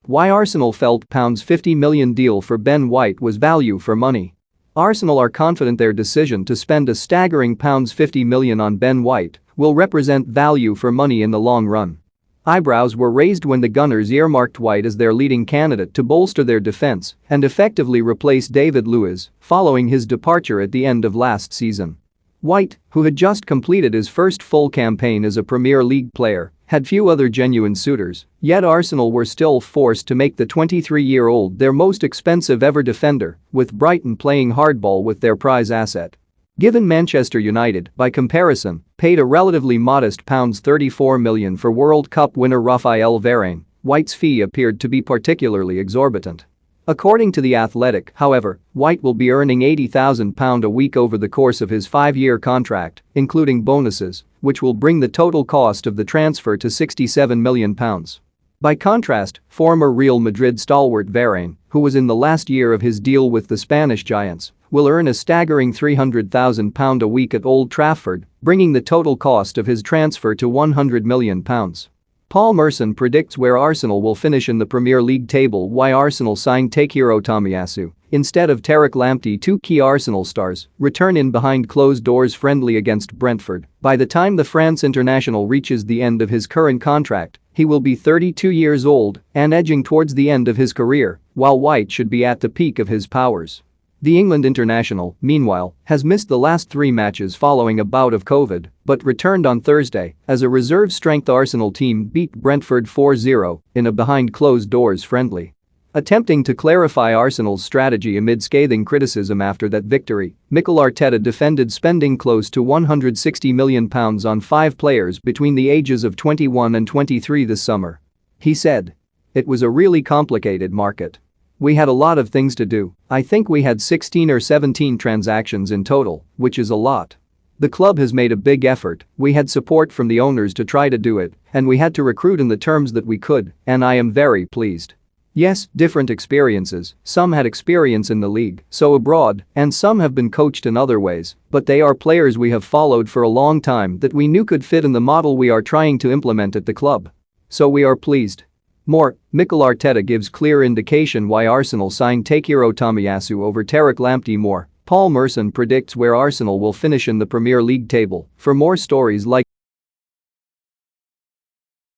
Why Arsenal felt £50 million deal for Ben White was value for money. Arsenal are confident their decision to spend a staggering £50 million on Ben White will represent value for money in the long run. Eyebrows were raised when the Gunners earmarked White as their leading candidate to bolster their defense and effectively replace David Luiz following his departure at the end of last season. White, who had just completed his first full campaign as a Premier League player, had few other genuine suitors, yet Arsenal were still forced to make the 23-year-old their most expensive ever defender, with Brighton playing hardball with their prize asset. Given Manchester United, by comparison, paid a relatively modest £34 million for World Cup winner Raphael Varane, White's fee appeared to be particularly exorbitant. According to The Athletic, however, White will be earning £80,000 a week over the course of his 5-year contract, including bonuses, which will bring the total cost of the transfer to £67 million. By contrast, former Real Madrid stalwart Varane, who was in the last year of his deal with the Spanish giants, will earn a staggering £300,000 a week at Old Trafford, bringing the total cost of his transfer to £100 million. Paul Merson predicts where Arsenal will finish in the Premier League table. Why Arsenal signed Takehiro Tomiyasu instead of Tariq Lamptey. Two key Arsenal stars return in behind closed doors friendly against Brentford. By the time the France international reaches the end of his current contract, he will be 32 years old and edging towards the end of his career, while White should be at the peak of his powers. The England international, meanwhile, has missed the last 3 matches following a bout of COVID, but returned on Thursday as a reserve-strength Arsenal team beat Brentford 4-0 in a behind-closed-doors friendly. Attempting to clarify Arsenal's strategy amid scathing criticism after that victory, Mikel Arteta defended spending close to £160 million on 5 players between the ages of 21 and 23 this summer. He said, "It was a really complicated market. We had a lot of things to do. I think we had 16 or 17 transactions in total, which is a lot. The club has made a big effort, we had support from the owners to try to do it, and we had to recruit in the terms that we could, and I am very pleased. Yes, different experiences, some had experience in the league, so abroad, and some have been coached in other ways, but they are players we have followed for a long time that we knew could fit in the model we are trying to implement at the club. So we are pleased." More, Mikel Arteta gives clear indication why Arsenal signed Takehiro Tomiyasu over Tariq Lamptey. More, Paul Merson predicts where Arsenal will finish in the Premier League table. For more stories like